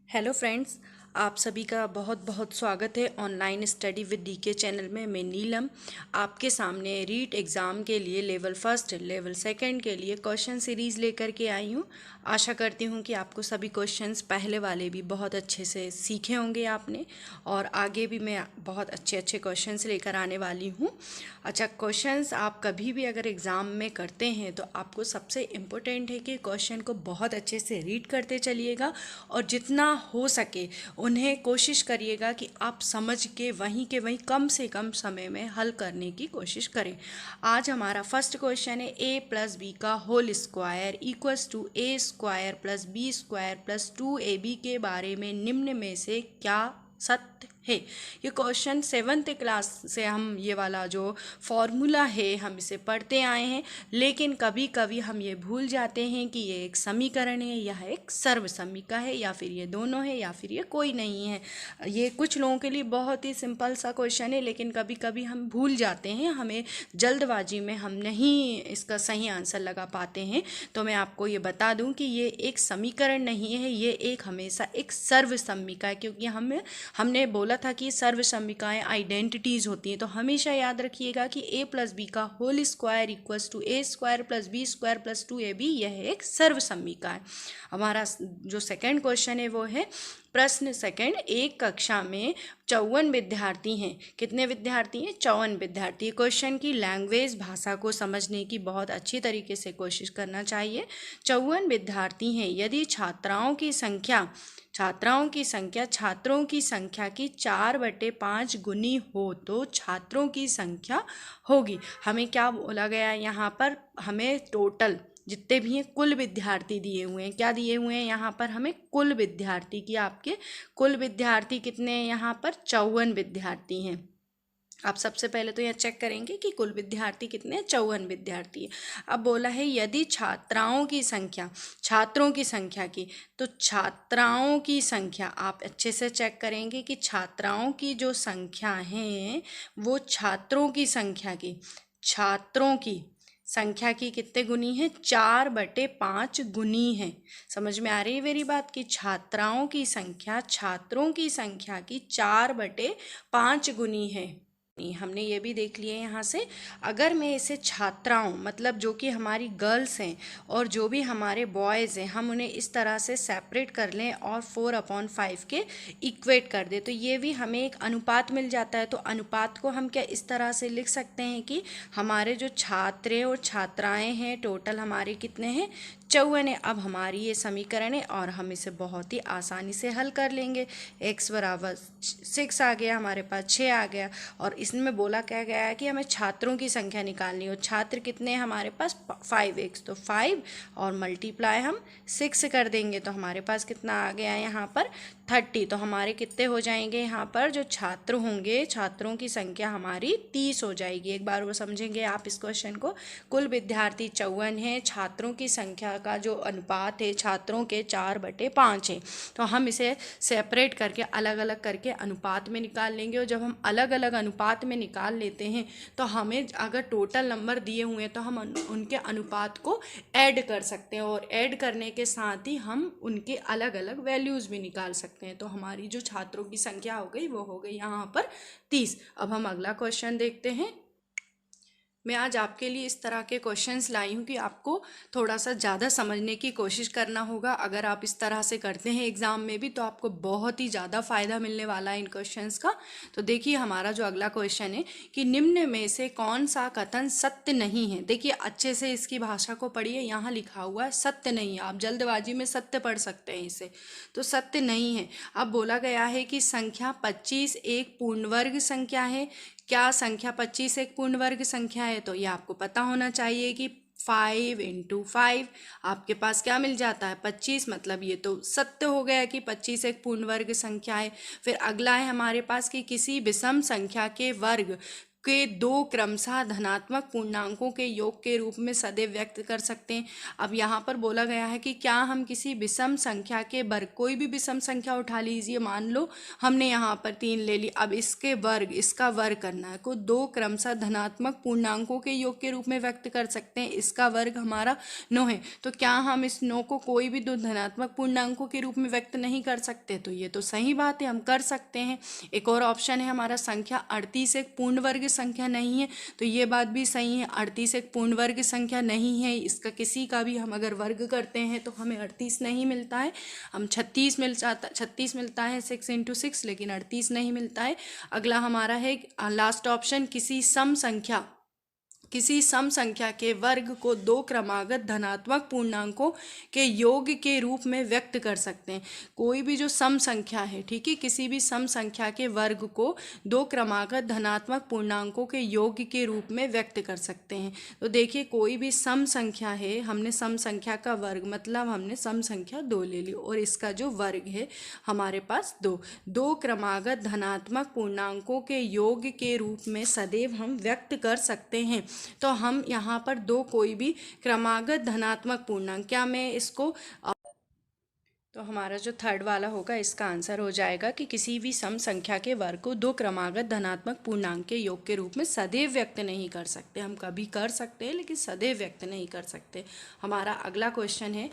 Hello friends, आप सभी का बहुत बहुत स्वागत है online study with DK channel में। मैं नीलम आपके सामने रीट एग्ज़ाम के लिए लेवल फर्स्ट लेवल सेकंड के लिए क्वेश्चन सीरीज़ लेकर के आई हूँ। आशा करती हूँ कि आपको सभी क्वेश्चंस पहले वाले भी बहुत अच्छे से सीखे होंगे आपने, और आगे भी मैं बहुत अच्छे अच्छे क्वेश्चंस लेकर आने वाली हूँ। अच्छा, क्वेश्चंस आप कभी भी अगर एग्ज़ाम में करते हैं तो आपको सबसे इम्पोर्टेंट है कि क्वेश्चन को बहुत अच्छे से रीड करते चलिएगा और जितना हो सके उन्हें कोशिश करिएगा कि आप समझ के वहीं कम से कम समय में हल करने की कोशिश करें। आज हमारा फर्स्ट क्वेश्चन है a प्लस बी का whole square equals to A square plus B square plus 2ab के बारे में निम्न में से क्या सत्य है। ये क्वेश्चन 7th क्लास से हम ये वाला जो फॉर्मूला है हम इसे पढ़ते आए हैं, लेकिन कभी कभी हम ये भूल जाते हैं कि ये एक समीकरण है, यह एक सर्वसमीका है, या फिर ये दोनों है, या फिर ये कोई नहीं है। ये कुछ लोगों के लिए बहुत ही सिंपल सा क्वेश्चन है, लेकिन कभी कभी हम भूल जाते हैं, हमें जल्दबाजी में हम नहीं इसका सही आंसर लगा पाते हैं। तो मैं आपको ये बता दूं कि ये एक समीकरण नहीं है, ये एक हमेशा एक सर्वसमीका है, क्योंकि हमने बोला था कि सर्वसमीकाएं आइडेंटिटीज़ होती हैं। तो हमेशा याद रखिएगा कि a प्लस बी का whole square equals to A square plus B square plus 2ab, यह एक सर्वसमीका है। हमारा जो सेकंड क्वेश्चन है वो है प्रश्न सेकंड, एक कक्षा में 54 विद्यार्थी हैं। कितने विद्यार्थी हैं? 54 विद्यार्थी। क्वेश्चन की लैंग्वेज भाषा को समझने की बहुत अच्छी तरीके से कोशिश करना चाहिए। 54 विद्यार्थी हैं। यदि छात्रों की संख्या छात्रों की संख्या की 4/5 गुनी हो तो छात्रों की संख्या होगी। हमें क्या बोला गया है यहाँ पर? हमें टोटल जितने भी हैं कुल विद्यार्थी दिए हुए हैं। क्या दिए हुए हैं यहाँ पर? हमें कुल विद्यार्थी की, आपके कुल विद्यार्थी कितने हैं यहाँ पर? 54 विद्यार्थी हैं। आप सबसे पहले तो यह चेक करेंगे कि कुल विद्यार्थी कितने? 54 विद्यार्थी है। अब बोला है यदि छात्रों की संख्या की, तो छात्राओं की संख्या आप अच्छे से चेक करेंगे कि छात्राओं की जो संख्या है वो छात्रों की संख्या की कितने गुनी है? 4/5 गुनी है। समझ में आ रही है मेरी बात? कि छात्रों की संख्या की 4/5 गुनी है। हमने ये भी देख लिया यहाँ से। अगर मैं इसे छात्राओं मतलब जो कि हमारी गर्ल्स हैं और जो भी हमारे बॉयज़ हैं, हम उन्हें इस तरह से सेपरेट कर लें और 4/5 के इक्वेट कर दें, तो ये भी हमें एक अनुपात मिल जाता है। तो अनुपात को हम क्या इस तरह से लिख सकते हैं कि हमारे जो छात्र और छात्राएँ हैं टोटल हमारे कितने हैं? 54 है। अब हमारी ये समीकरण है और हम इसे बहुत ही आसानी से हल कर लेंगे। x बराबर 6 आ गया, हमारे पास 6 आ गया, और इसमें बोला क्या गया है कि हमें छात्रों की संख्या निकालनी हो। छात्र कितने हैं हमारे पास? 5x, तो 5 और मल्टीप्लाई हम 6 कर देंगे, तो हमारे पास कितना आ गया यहाँ पर? 30। तो हमारे कितने हो जाएंगे यहाँ पर? जो छात्र होंगे, छात्रों की संख्या हमारी 30 हो जाएगी। एक बार वो समझेंगे आप इस क्वेश्चन को। कुल विद्यार्थी 54 हैं, छात्रों की संख्या का जो अनुपात है छात्रों के 4/5 है। तो हम इसे सेपरेट करके अलग अलग करके अनुपात में निकाल लेंगे, और जब हम अलग अलग अनुपात में निकाल लेते हैं तो हमें अगर टोटल नंबर दिए हुए हैं तो हम उनके अनुपात को ऐड कर सकते हैं, और ऐड करने के साथ ही हम उनके अलग अलग वैल्यूज़ भी निकाल सकते हैं। तो हमारी जो छात्रों की संख्या हो गई वो हो गई यहाँ पर 30। अब हम अगला क्वेश्चन देखते हैं। मैं आज आपके लिए इस तरह के क्वेश्चंस लाई हूँ कि आपको थोड़ा सा ज़्यादा समझने की कोशिश करना होगा। अगर आप इस तरह से करते हैं एग्ज़ाम में भी तो आपको बहुत ही ज़्यादा फ़ायदा मिलने वाला है इन क्वेश्चंस का। तो देखिए हमारा जो अगला क्वेश्चन है कि निम्न में से कौन सा कथन सत्य नहीं है। देखिए अच्छे से इसकी भाषा को पढ़िए, यहाँ लिखा हुआ है सत्य नहीं है। आप जल्दबाजी में सत्य पढ़ सकते हैं इसे, तो सत्य नहीं है। अब बोला गया है कि संख्या 25 एक पूर्ण वर्ग संख्या है। क्या संख्या 25 एक पूर्ण वर्ग संख्या है? तो ये आपको पता होना चाहिए कि 5 × 5 आपके पास क्या मिल जाता है? 25। मतलब ये तो सत्य हो गया कि 25 एक पूर्ण वर्ग संख्या है। फिर अगला है हमारे पास कि किसी विषम संख्या के वर्ग के दो क्रमशः धनात्मक पूर्णांकों के योग के रूप में सदैव व्यक्त कर सकते हैं। अब यहाँ पर बोला गया है कि क्या हम किसी विषम संख्या के वर्ग, कोई भी विषम संख्या उठा लीजिए, मान लो हमने यहाँ पर 3 ले ली, अब इसके वर्ग, इसका वर्ग करना है, को दो क्रमशः धनात्मक पूर्णांकों के योग के रूप में व्यक्त कर सकते हैं। इसका वर्ग हमारा 9 है, तो क्या हम इस 9 को कोई भी दो धनात्मक पूर्णांकों के रूप में व्यक्त नहीं कर सकते? तो ये तो सही बात है, हम कर सकते हैं। एक और ऑप्शन है हमारा, संख्या 38 एक पूर्ण वर्ग संख्या नहीं है, तो ये बात भी सही है, 38 एक पूर्ण वर्ग संख्या नहीं है। इसका किसी का भी हम अगर वर्ग करते हैं तो हमें 38 नहीं मिलता है, हम 36 मिलता है 6 × 6, लेकिन 38 नहीं मिलता है। अगला हमारा है लास्ट ऑप्शन, किसी सम संख्या के वर्ग को दो क्रमागत धनात्मक पूर्णांकों के योग के रूप में व्यक्त कर सकते हैं। कोई भी जो सम संख्या है, ठीक है, किसी भी सम संख्या के वर्ग को दो क्रमागत धनात्मक पूर्णांकों के योग के रूप में व्यक्त कर सकते हैं। तो देखिए, कोई भी सम संख्या है, हमने सम संख्या का वर्ग मतलब हमने सम संख्या 2 ले ली और इसका जो वर्ग है हमारे पास 2, दो क्रमागत धनात्मक पूर्णांकों के योग के रूप में सदैव हम व्यक्त कर सकते हैं। तो हम यहाँ पर दो कोई भी क्रमागत धनात्मक पूर्णांक, क्या मैं इसको, तो हमारा जो थर्ड वाला होगा इसका आंसर हो जाएगा कि किसी भी सम संख्या के वर्ग को दो क्रमागत धनात्मक पूर्णांक के योग के रूप में सदैव व्यक्त नहीं कर सकते। हम कभी कर सकते हैं लेकिन सदैव व्यक्त नहीं कर सकते। हमारा अगला क्वेश्चन है,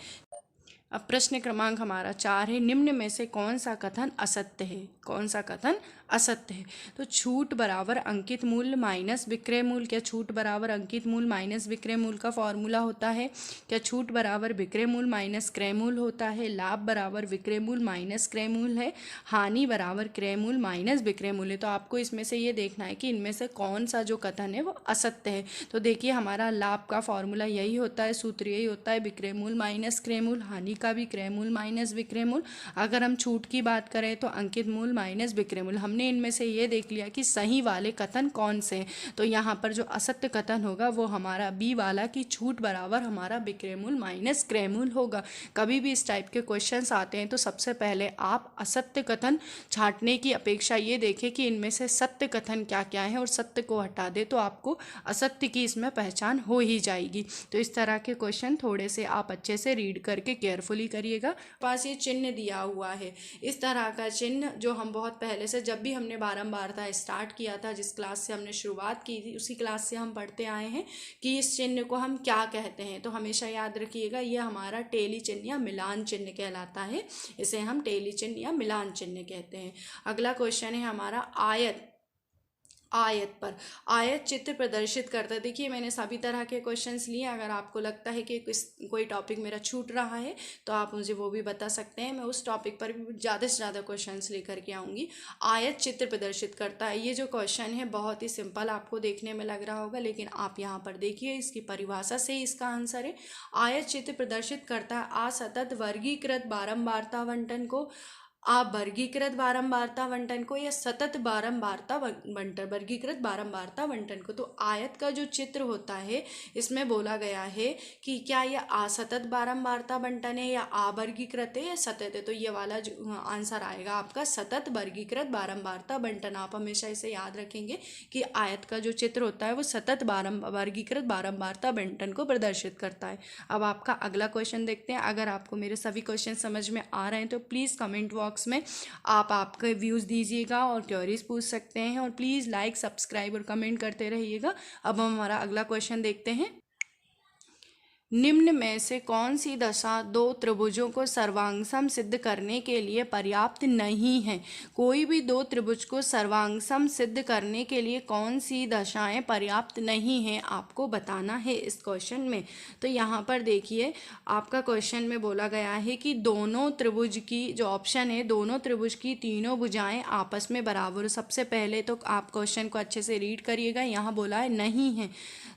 अब प्रश्न क्रमांक हमारा 4 है, निम्न में से कौन सा कथन असत्य है? कौन सा कथन असत्य है? तो छूट बराबर अंकित मूल्य माइनस विक्रय मूल्य, क्या छूट बराबर अंकित मूल्य माइनस विक्रय मूल्य का फॉर्मूला होता है? क्या छूट बराबर विक्रय मूल्य माइनस क्रय मूल्य होता है? लाभ बराबर विक्रय मूल्य माइनस क्रय मूल्य है? हानि बराबर क्रय मूल्य माइनस विक्रय मूल्य। तो आपको इसमें से ये देखना है कि इनमें से कौन सा जो कथन है वो असत्य है। तो देखिए, हमारा लाभ का फॉर्मूला यही होता है, सूत्र यही होता है, विक्रय मूल्य माइनस क्रय मूल्य, हानि का भी क्रय मूल्य माइनस विक्रय मूल्य। अगर हम छूट की बात करें तो अंकित मूल्य माइनस विक्रय मूल्य। हमने इनमें से ये देख लिया कि सही वाले कथन कौन से हैं। तो यहाँ पर जो असत्य कथन होगा वो हमारा बी वाला कि छूट बराबर हमारा विक्रय मूल्य माइनस क्रय मूल्य होगा। कभी भी इस टाइप के क्वेश्चंस आते हैं तो सबसे पहले आप असत्य कथन छांटने की अपेक्षा ये देखें कि इनमें से सत्य कथन क्या क्या है और सत्य को हटा दे तो आपको असत्य की इसमें पहचान हो ही जाएगी। तो इस तरह के क्वेश्चन थोड़े से आप अच्छे से रीड करके केयरफुली करिएगा। पास ये चिन्ह दिया हुआ है, इस तरह का चिन्ह जो हम बहुत पहले से, जब भी हमने बारंबारता स्टार्ट किया था, जिस क्लास से हमने शुरुआत की थी उसी क्लास से हम पढ़ते आए हैं कि इस चिन्ह को हम क्या कहते हैं। तो हमेशा याद रखिएगा, ये हमारा टेली चिन्ह या मिलान चिन्ह कहलाता है, इसे हम टेली चिन्ह या मिलान चिन्ह कहते हैं। अगला क्वेश्चन है हमारा आयत पर आयत चित्र प्रदर्शित करता है। देखिए, मैंने सभी तरह के क्वेश्चंस लिए, अगर आपको लगता है कि कोई टॉपिक मेरा छूट रहा है तो आप मुझे वो भी बता सकते हैं, मैं उस टॉपिक पर भी ज़्यादा से ज़्यादा क्वेश्चंस लेकर के आऊँगी। आयत चित्र प्रदर्शित करता है, ये जो क्वेश्चन है बहुत ही सिंपल आपको देखने में लग रहा होगा, लेकिन आप यहाँ पर देखिए इसकी परिभाषा से ही इसका आंसर है। आयत चित्र प्रदर्शित करता है असतत वर्गीकृत बारंबारता आवंटन को, वर्गीकृत बारंबारता आवंटन को या सतत बारंबारता वर्गीकृत बारंबारता आवंटन को। तो आयत का जो चित्र होता है इसमें बोला गया है कि क्या यह असतत बारंबारता आवंटन है या अवर्गीकृत है या सतत है। तो ये वाला जो आंसर आएगा आपका सतत वर्गीकृत बारंबारता आवंटन। आप हमेशा इसे याद रखेंगे कि आयत का जो चित्र होता है वो सतत वर्गीकृत बारंबारता आवंटन को प्रदर्शित करता है। अब आपका अगला क्वेश्चन देखते हैं। अगर आपको मेरे सभी क्वेश्चन समझ में आ रहे हैं तो प्लीज़ कमेंट बॉक्स में आप आपके व्यूज़ दीजिएगा और क्वेरीज पूछ सकते हैं, और प्लीज़ लाइक सब्सक्राइब और कमेंट करते रहिएगा। अब हम हमारा अगला क्वेश्चन देखते हैं। निम्न में से कौन सी दशा दो त्रिभुजों को सर्वांगसम सिद्ध करने के लिए पर्याप्त नहीं है? कोई भी दो त्रिभुज को सर्वांगसम सिद्ध करने के लिए कौन सी दशाएं पर्याप्त नहीं हैं, आपको बताना है इस क्वेश्चन में। तो यहाँ पर देखिए, आपका क्वेश्चन में बोला गया है कि दोनों त्रिभुज की जो ऑप्शन है, दोनों त्रिभुज की तीनों भुजाएं आपस में बराबर। सबसे पहले तो आप क्वेश्चन को अच्छे से रीड करिएगा, यहाँ बोला है नहीं है,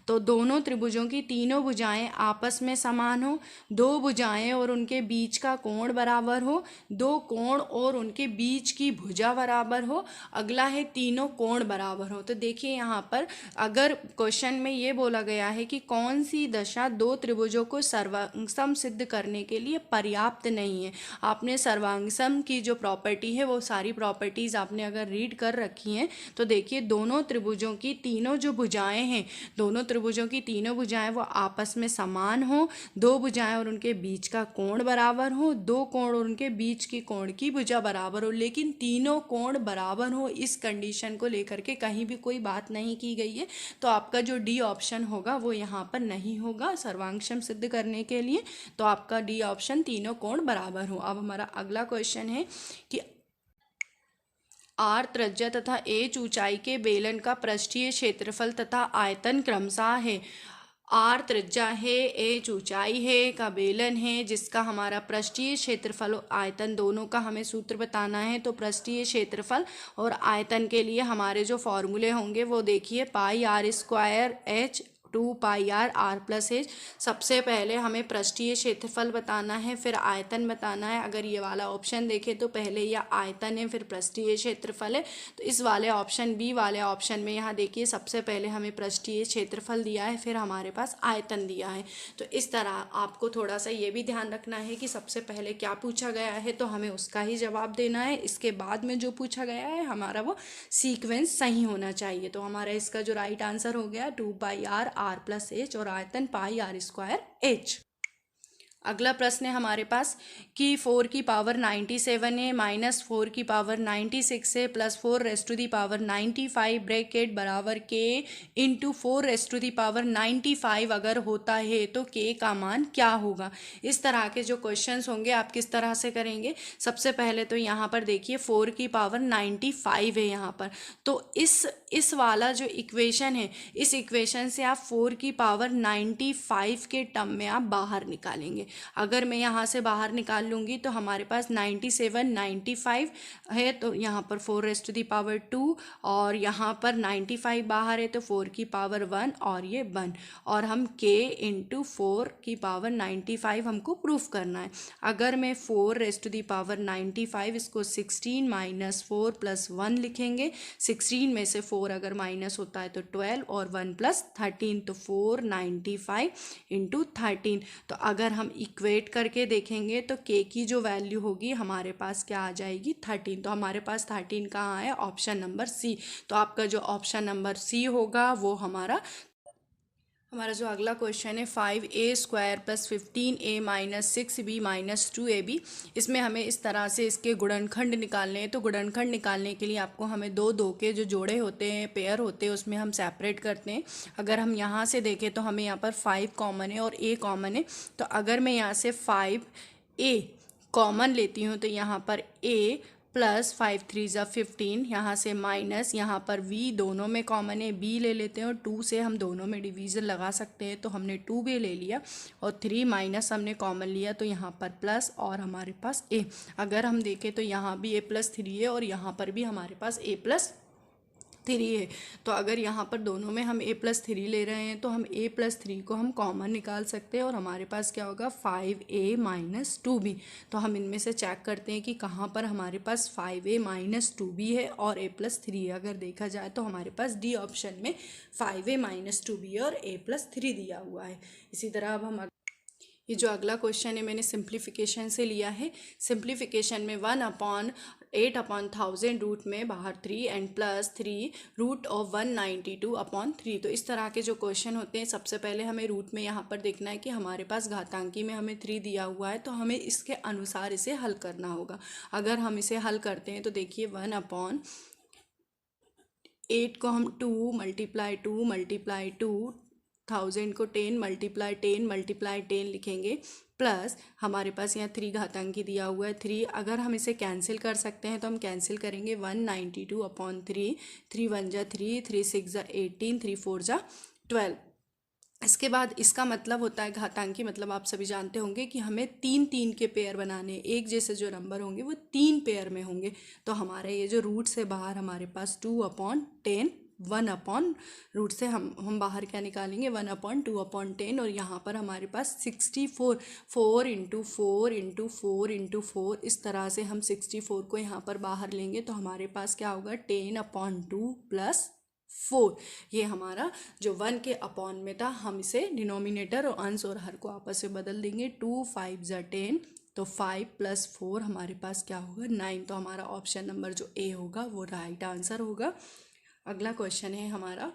तो दोनों त्रिभुजों की तीनों भुजाएं आपस आपस में समान हो, दो भुजाएं और उनके बीच का कोण बराबर हो, दो कोण और उनके बीच की भुजा बराबर हो, अगला है तीनों कोण बराबर हो। तो देखिए यहाँ पर अगर क्वेश्चन में ये बोला गया है कि कौन सी दशा दो त्रिभुजों को सर्वांगसम सिद्ध करने के लिए पर्याप्त नहीं है। आपने सर्वांगसम की जो प्रॉपर्टी है वो सारी प्रॉपर्टीज आपने अगर रीड कर रखी हैं तो देखिए दोनों त्रिभुजों की तीनों जो भुजाएं हैं, दोनों त्रिभुजों की तीनों भुजाएं वो आपस में समान हो, दो भुजाएं और उनके बीच का कोण बराबर हो, दो कोण और उनके बीच की कोण की भुजा बराबर हो, लेकिन तीनों कोण बराबर हो, इस कंडीशन को लेकर के कहीं भी कोई बात नहीं की गई है। तो आपका जो डी ऑप्शन होगा वो यहाँ पर नहीं होगा सर्वांगसम सिद्ध करने के लिए। तो आपका डी ऑप्शन तीनों कोण बराबर हो। अब हमारा अगला क्वेश्चन है कि आर त्रिज्या तथा एच ऊंचाई के बेलन का पृष्ठीय क्षेत्रफल तथा आयतन क्रमशः है। आर त्रिज्या है, एच ऊंचाई है, का बेलन है जिसका हमारा पृष्ठीय क्षेत्रफल और आयतन दोनों का हमें सूत्र बताना है। तो पृष्ठीय क्षेत्रफल और आयतन के लिए हमारे जो फॉर्मूले होंगे वो देखिए pi r square h 2 pi r r plus h. सबसे पहले हमें पृष्ठीय क्षेत्रफल बताना है, फिर आयतन बताना है। अगर ये वाला ऑप्शन देखें तो पहले यह आयतन है फिर पृष्ठीय क्षेत्रफल है। तो इस वाले ऑप्शन बी वाले ऑप्शन में यहाँ देखिए सबसे पहले हमें पृष्ठीय क्षेत्रफल दिया है, फिर हमारे पास आयतन दिया है। तो इस तरह आपको थोड़ा सा ये भी ध्यान रखना है कि सबसे पहले क्या पूछा गया है तो हमें उसका ही जवाब देना है। इसके बाद में जो पूछा गया है हमारा वो सीक्वेंस सही होना चाहिए। तो हमारा इसका जो राइट आंसर हो गया 2 pi r r plus H और आयतन पाई आर स्क्वायर एच। अगला प्रश्न है हमारे पास कि 4 की पावर 97 है माइनस 4 की पावर 96 है plus 4 raise to the power 95 bracket बराबर के into 4 raise to the power 95 अगर होता है तो के का मान क्या होगा। इस तरह के जो क्वेश्चंस होंगे आप किस तरह से करेंगे। सबसे पहले तो यहाँ पर देखिए 4 की पावर 95 है यहाँ पर, तो इस वाला जो इक्वेशन है इस इक्वेशन से आप 4 की पावर 95 के टर्म में आप बाहर निकालेंगे। अगर मैं यहाँ से बाहर निकाल लूँगी तो हमारे पास 97 95 है तो यहाँ पर 4 रेस टू दी पावर 2 और यहाँ पर 95 बाहर है तो 4 की पावर 1 और ये 1 और हम k इंटू 4 की पावर 95 हमको प्रूफ करना है। अगर मैं 4 रेस टू दी पावर 95 इसको 16 माइनस 4 प्लस 1 लिखेंगे। 16 में से 4 अगर माइनस होता है तो 12 और 1 प्लस 13 तो 495 इंटू 13। तो अगर हम इक्वेट करके देखेंगे तो k की जो वैल्यू होगी हमारे पास क्या आ जाएगी 13। तो हमारे पास 13 कहाँ है ऑप्शन नंबर सी। तो आपका जो ऑप्शन नंबर सी होगा वो हमारा जो अगला क्वेश्चन है 5a square plus 15a minus 6b minus 2ab। इसमें हमें इस तरह से इसके गुणनखंड निकालने हैं। तो गुणनखंड निकालने के लिए आपको हमें दो के जो जोड़े होते हैं पेयर होते हैं उसमें हम सेपरेट करते हैं। अगर हम यहाँ से देखें तो हमें यहाँ पर 5 कॉमन है और a कॉमन है। तो अगर मैं यहाँ से 5a कॉमन लेती हूँ तो यहाँ पर a प्लस 5 3 ज़ा 15 यहाँ से माइनस यहाँ पर v दोनों में कॉमन है b ले लेते हैं और 2 से हम दोनों में डिवीज़न लगा सकते हैं। तो हमने 2b ले लिया और 3 माइनस हमने कॉमन लिया तो यहाँ पर प्लस और हमारे पास a। अगर हम देखें तो यहाँ भी a प्लस 3 है और यहाँ पर भी हमारे पास a प्लस 3 है। तो अगर यहाँ पर दोनों में हम a प्लस 3 ले रहे हैं तो हम a प्लस 3 को हम कॉमन निकाल सकते हैं और हमारे पास क्या होगा 5a माइनस 2b। तो हम इनमें से चेक करते हैं कि कहाँ पर हमारे पास 5a माइनस 2b है और a प्लस 3 है। अगर देखा जाए तो हमारे पास डी ऑप्शन में 5a माइनस 2b और a प्लस 3 दिया हुआ है। इसी तरह अब हम ये जो अगला क्वेश्चन है मैंने सिंप्लीफिकेशन से लिया है। सिंप्लीफिकेशन में 1/8/1000 रूट में बाहर 3 एंड प्लस 3 रूट ऑफ 192/3। तो इस तरह के जो क्वेश्चन होते हैं सबसे पहले हमें रूट में यहाँ पर देखना है कि हमारे पास घातांकी में हमें 3 दिया हुआ है तो हमें इसके अनुसार इसे हल करना होगा। अगर हम इसे हल करते हैं तो देखिए 1/8 को हम 2 मल्टीप्लाई 2 1000 को 10 मल्टीप्लाई 10 लिखेंगे प्लस हमारे पास यहाँ 3 घातांकी दिया हुआ है 3। अगर हम इसे कैंसिल कर सकते हैं तो हम कैंसिल करेंगे 192/3 3 1 जा 3 3 6 जा 18 3 4 जा 12। इसके बाद इसका मतलब होता है घातांकी मतलब आप सभी जानते होंगे कि हमें 3 के पेयर बनाने, एक जैसे जो नंबर होंगे वो 3 पेयर में होंगे। तो हमारे ये जो रूट से बाहर हमारे पास 2/10 1/रूट से हम बाहर क्या निकालेंगे 1/2/10 और यहाँ पर हमारे पास 64 4 × 4 × 4 × 4 इस तरह से हम 64 को यहाँ पर बाहर लेंगे तो हमारे पास क्या होगा 10/2 + 4। ये हमारा जो 1 के अपॉन में था हम इसे डिनोमिनेटर और अंश और हर को आपस में बदल देंगे। 2 5 × 10 तो 5 + 4 हमारे पास क्या होगा 9। तो हमारा ऑप्शन नंबर जो ए होगा वो राइट आंसर होगा। अगला क्वेश्चन है हमारा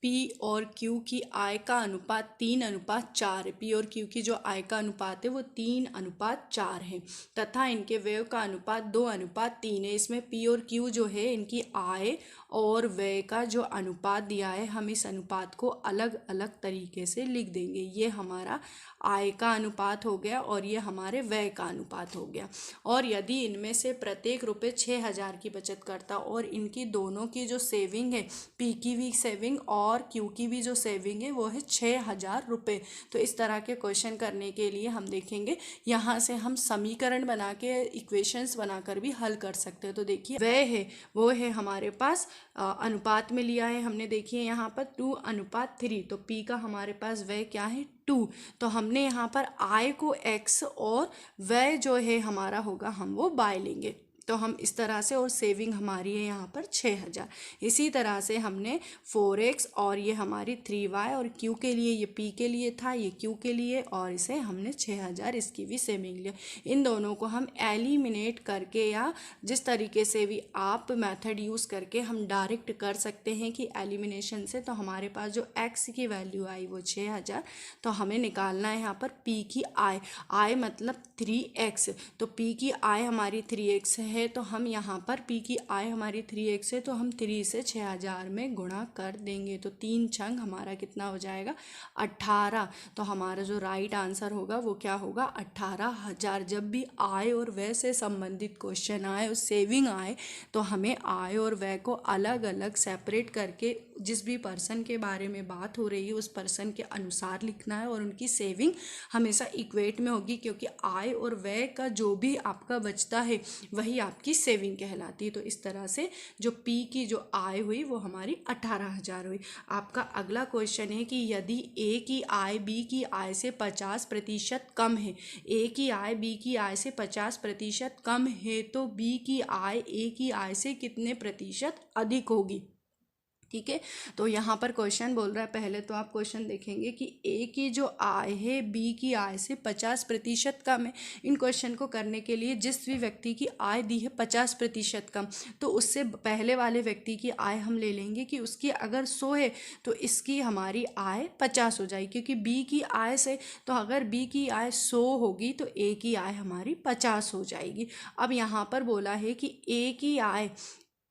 P और Q की आय का अनुपात 3:4 है। P और Q की जो आय का अनुपात है वो 3:4 है तथा इनके व्यय का अनुपात 2:3 है। इसमें P और Q जो है इनकी आय और व्यय का जो अनुपात दिया है हम इस अनुपात को अलग अलग तरीके से लिख देंगे। ये हमारा आय का अनुपात हो गया और ये हमारे व्यय का अनुपात हो गया। और यदि इनमें से प्रत्येक रुपये 6000 की बचत करता और इनकी दोनों की जो सेविंग है P की भी सेविंग और Q की भी जो सेविंग है वो है 6000 रुपये। तो इस तरह के क्वेश्चन करने के लिए हम देखेंगे यहाँ से हम समीकरण बना के इक्वेशंस बनाकर भी हल कर सकते हैं। तो देखिए व्यय है वो है हमारे पास अनुपात में लिया है हमने, देखिए यहाँ पर 2:3 तो P का हमारे पास व्यय क्या है 2। तो हमने यहाँ पर आय को x और व्यय जो है हमारा होगा हम वो बाय लेंगे। तो हम इस तरह से और सेविंग हमारी है यहाँ पर 6000। इसी तरह से हमने 4x और ये हमारी 3y और Q के लिए ये P के लिए था ये Q के लिए और इसे हमने 6000 इसकी भी सेविंग लिया। इन दोनों को हम एलिमिनेट करके या जिस तरीके से भी आप मेथड यूज़ करके हम डायरेक्ट कर सकते हैं कि एलिमिनेशन से। तो हमारे पास जो x की वैल्यू आई वो 6000। तो हमें निकालना है यहाँ पर P की आय मतलब 3x। तो P की आय हमारी 3x है तो हम यहाँ पर P की आय हमारी 3x है तो हम 3 से 6000 में गुणा कर देंगे। तो 3 छंग हमारा कितना हो जाएगा 18। तो हमारा जो राइट आंसर होगा वो क्या होगा 18000। जब भी आय और व्यय से संबंधित क्वेश्चन आए और सेविंग आए तो हमें आय और व्यय को अलग अलग सेपरेट करके जिस भी पर्सन के बारे में बात हो रही है उस पर्सन के अनुसार लिखना है और उनकी सेविंग हमेशा इक्वेट में होगी क्योंकि आय और व्यय का जो भी आपका बचता है वही आपकी सेविंग कहलाती है। तो इस तरह से जो P की जो आय हुई वो हमारी 18000 हुई। आपका अगला क्वेश्चन है कि यदि A की आय B की आय से 50% कम है, A की आय B की आय से 50% कम है तो B की आय A की आय से कितने प्रतिशत अधिक होगी। ठीक है, तो यहाँ पर क्वेश्चन बोल रहा है, पहले तो आप क्वेश्चन देखेंगे कि ए की जो आय है बी की आय से 50% कम है। इन क्वेश्चन को करने के लिए जिस भी व्यक्ति की आय दी है 50% कम, तो उससे पहले वाले व्यक्ति की आय हम ले लेंगे कि उसकी अगर 100 है तो इसकी हमारी आय 50 हो जाएगी, क्योंकि बी की आय से, तो अगर बी की आय 100 होगी तो ए की आय हमारी 50 हो जाएगी। अब यहाँ पर बोला है कि ए की आय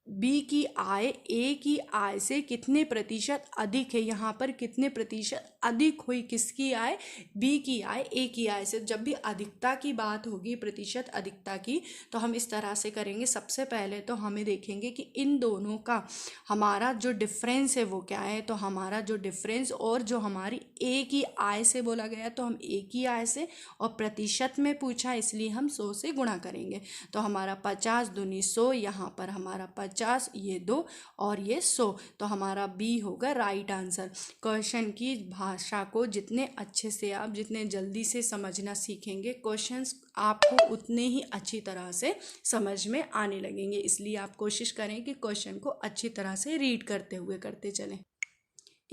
बी की आय ए की आय से कितने प्रतिशत अधिक है। यहाँ पर कितने प्रतिशत अधिक हुई किसकी आय, बी की आय ए की आय से। जब भी अधिकता की बात होगी, प्रतिशत अधिकता की, तो हम इस तरह से करेंगे। सबसे पहले तो हमें देखेंगे कि इन दोनों का हमारा जो डिफरेंस है वो क्या है। तो हमारा जो डिफरेंस और जो हमारी ए की आय से बोला गया तो हम ए की आय से, और प्रतिशत में पूछा इसलिए हम 100 से गुणा करेंगे। तो हमारा 50 दूनी 100, यहाँ पर हमारा 50, ये 2 और ये 100, तो हमारा बी होगा राइट आंसर। क्वेश्चन की भाषा को जितने अच्छे से आप जितने जल्दी से समझना सीखेंगे, क्वेश्चंस आपको उतने ही अच्छी तरह से समझ में आने लगेंगे। इसलिए आप कोशिश करें कि क्वेश्चन को अच्छी तरह से रीड करते हुए करते चलें।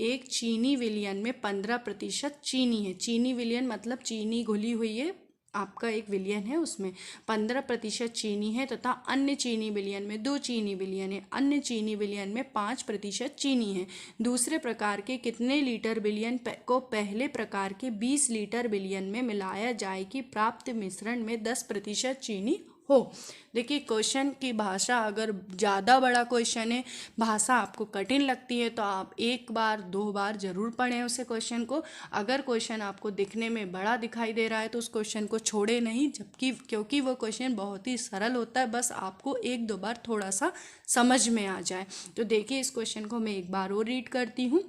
एक चीनी विलयन में 15% चीनी है। चीनी विलयन मतलब चीनी घुली हुई है, आपका एक विलयन है उसमें 15% चीनी है तथा अन्य चीनी विलयन में 2 चीनी विलयन है। अन्य चीनी विलयन में 5% चीनी है। दूसरे प्रकार के कितने लीटर विलयन को पहले प्रकार के 20 लीटर विलयन में मिलाया जाए कि प्राप्त मिश्रण में 10% चीनी हो। देखिए, क्वेश्चन की भाषा अगर ज़्यादा बड़ा क्वेश्चन है, भाषा आपको कठिन लगती है, तो आप 1 बार 2 बार ज़रूर पढ़ें उसे क्वेश्चन को। अगर क्वेश्चन आपको दिखने में बड़ा दिखाई दे रहा है तो उस क्वेश्चन को छोड़े नहीं, जबकि क्योंकि वो क्वेश्चन बहुत ही सरल होता है, बस आपको 1-2 बार थोड़ा सा समझ में आ जाए। तो देखिए, इस क्वेश्चन को मैं एक बार और रीड करती हूँ।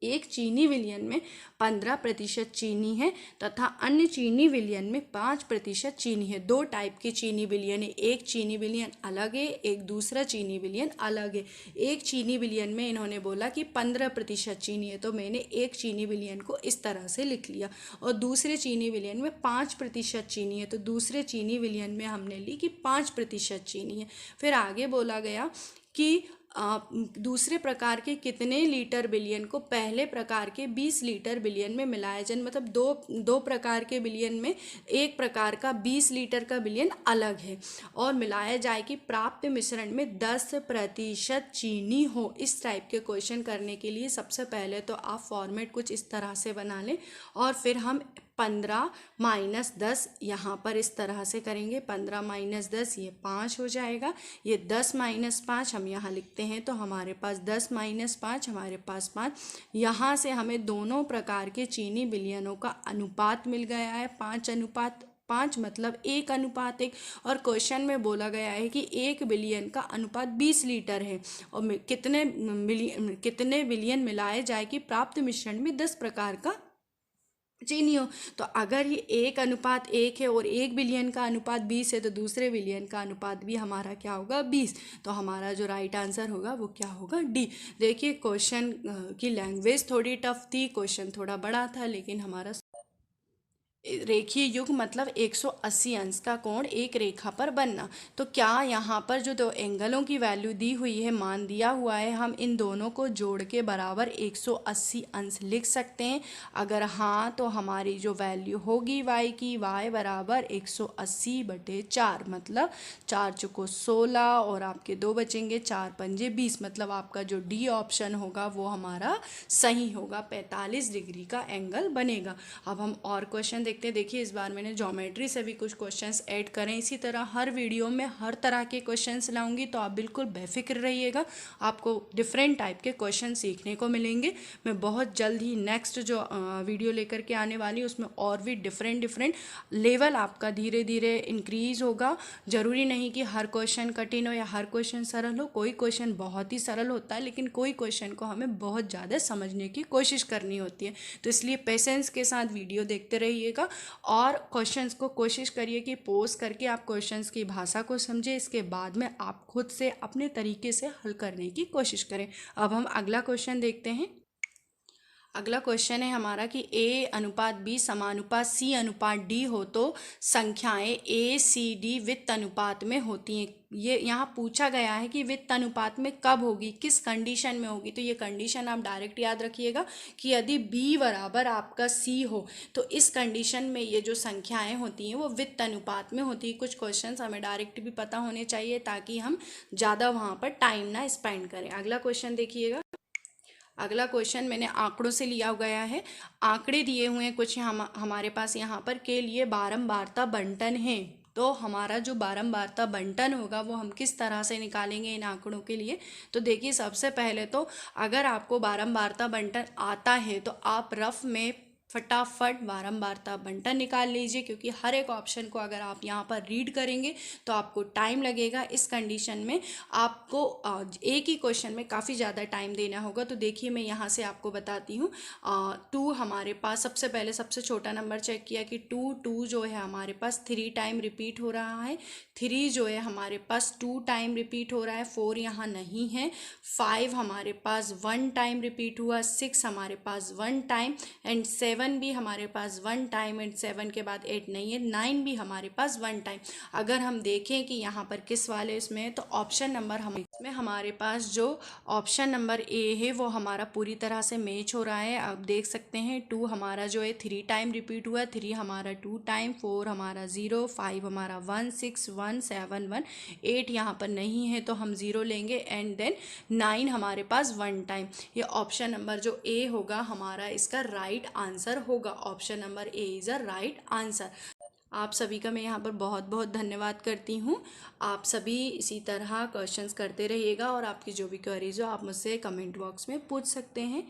एक चीनी विलयन में 15% चीनी है तथा अन्य चीनी विलयन में 5% चीनी है। दो टाइप की चीनी विलयन है, एक चीनी विलयन अलग है, एक दूसरा चीनी विलयन अलग है। एक चीनी विलयन में इन्होंने बोला कि 15% चीनी है, तो मैंने एक चीनी विलयन को इस तरह से लिख लिया। और दूसरे चीनी विलयन में 5% चीनी है, तो दूसरे चीनी विलयन में हमने ली कि 5% चीनी है। फिर आगे बोला गया कि दूसरे प्रकार के कितने लीटर विलयन को पहले प्रकार के 20 लीटर विलयन में मिलाया जाए। मतलब दो प्रकार के विलयन में एक प्रकार का 20 लीटर का विलयन अलग है और मिलाया जाए कि प्राप्त मिश्रण में 10% चीनी हो। इस टाइप के क्वेश्चन करने के लिए सबसे पहले तो आप फॉर्मेट कुछ इस तरह से बना लें और फिर हम 15 माइनस 10 यहाँ पर इस तरह से करेंगे। 15 माइनस 10 ये 5 हो जाएगा। ये 10 माइनस 5 हम यहाँ लिखते हैं तो हमारे पास 10 माइनस 5 हमारे पास 5। यहाँ से हमें दोनों प्रकार के चीनी विलयनों का अनुपात मिल गया है 5:5 मतलब 1:1। और क्वेश्चन में बोला गया है कि एक विलयन का अनुपात 20 लीटर है और कितने विलयन मिलाए जाए कि प्राप्त मिश्रण में 10 प्रकार का चीनी हो। तो अगर ये 1:1 है और एक विलयन का अनुपात 20 है तो दूसरे विलयन का अनुपात भी हमारा क्या होगा 20। तो हमारा जो राइट आंसर होगा वो क्या होगा डी। देखिए क्वेश्चन की लैंग्वेज थोड़ी टफ थी, क्वेश्चन थोड़ा बड़ा था, लेकिन हमारा रेखीय युग मतलब 180 अंश का कोण एक रेखा पर बनना। तो क्या यहाँ पर जो दो एंगलों की वैल्यू दी हुई है, मान दिया हुआ है, हम इन दोनों को जोड़ के बराबर 180 अंश लिख सकते हैं? अगर हाँ तो हमारी जो वैल्यू होगी y की, y बराबर 180/4 मतलब 4 चौको 16 और आपके 2 बचेंगे, 4 पंजे 20 मतलब आपका जो डी ऑप्शन होगा वो हमारा सही होगा। 45 डिग्री का एंगल बनेगा। अब हम और क्वेश्चन देखिए इस बार मैंने ज्योमेट्री से भी कुछ क्वेश्चंस ऐड करें। इसी तरह हर वीडियो में हर तरह के क्वेश्चंस लाऊंगी, तो आप बिल्कुल बेफिक्र रहिएगा, आपको डिफरेंट टाइप के क्वेश्चन सीखने को मिलेंगे। मैं बहुत जल्द ही नेक्स्ट जो वीडियो लेकर के आने वाली हूँ उसमें और भी डिफरेंट लेवल आपका धीरे धीरे इंक्रीज होगा। ज़रूरी नहीं कि हर क्वेश्चन कठिन हो या हर क्वेश्चन सरल हो, कोई क्वेश्चन बहुत ही सरल होता है लेकिन कोई क्वेश्चन को हमें बहुत ज़्यादा समझने की कोशिश करनी होती है। तो इसलिए पेशेंस के साथ वीडियो देखते रहिएगा और क्वेश्चंस को कोशिश करिए कि पोज करके आप क्वेश्चंस की भाषा को समझें। इसके बाद में आप खुद से अपने तरीके से हल करने की कोशिश करें। अब हम अगला क्वेश्चन देखते हैं। अगला क्वेश्चन है हमारा कि A:B समानुपात C:D हो तो संख्याएं ACD वित्त अनुपात में होती हैं। ये यहाँ पूछा गया है कि वित्त अनुपात में कब होगी, किस कंडीशन में होगी। तो ये कंडीशन आप डायरेक्ट याद रखिएगा कि यदि B बराबर आपका C हो तो इस कंडीशन में ये जो संख्याएं होती हैं वो वित्त अनुपात में होती है। कुछ क्वेश्चंस हमें डायरेक्ट भी पता होने चाहिए ताकि हम ज़्यादा वहाँ पर टाइम ना स्पेंड करें। अगला क्वेश्चन देखिएगा। अगला क्वेश्चन मैंने आंकड़ों से लिया गया है। आंकड़े दिए हुए हैं कुछ हमारे पास यहाँ पर के लिए बारंबारता बंटन है। तो हमारा जो बारंबारता बंटन होगा वो हम किस तरह से निकालेंगे इन आंकड़ों के लिए। तो देखिए सबसे पहले तो अगर आपको बारंबारता बंटन आता है तो आप रफ में फटाफट बारंबारता बंटन निकाल लीजिए, क्योंकि हर एक ऑप्शन को अगर आप यहाँ पर रीड करेंगे तो आपको टाइम लगेगा। इस कंडीशन में आपको एक ही क्वेश्चन में काफ़ी ज़्यादा टाइम देना होगा। तो देखिए मैं यहाँ से आपको बताती हूँ। 2 हमारे पास सबसे पहले सबसे छोटा नंबर चेक किया कि 2 जो है हमारे पास 3 टाइम रिपीट हो रहा है। 3 जो है हमारे पास 2 टाइम रिपीट हो रहा है। 4 यहाँ नहीं है। 5 हमारे पास 1 टाइम रिपीट हुआ। 6 हमारे पास 1 टाइम एंड 7 भी हमारे पास 1 टाइम एंड 7 के बाद 8 नहीं है। 9 भी हमारे पास 1 टाइम। अगर हम देखें कि यहाँ पर किस वाले इसमें है तो ऑप्शन नंबर इसमें हमारे पास जो ऑप्शन नंबर ए है वो हमारा पूरी तरह से मैच हो रहा है। आप देख सकते हैं 2 हमारा जो है 3 टाइम रिपीट हुआ, 3 हमारा 2 टाइम, 4 हमारा 0, 5 हमारा 1, 6 1, 7 1, 8 यहाँ पर नहीं है तो हम 0 लेंगे एंड देन 9 हमारे पास 1 टाइम। ये ऑप्शन नंबर जो ए होगा हमारा इसका राइट आंसर होगा। Option number A is a right answer. आप सभी का मैं यहाँ पर बहुत बहुत धन्यवाद करती हूँ। आप सभी इसी तरह क्वेश्चंस करते रहिएगा और आपकी जो भी क्वेरीज हो आप मुझसे कमेंट बॉक्स में पूछ सकते हैं।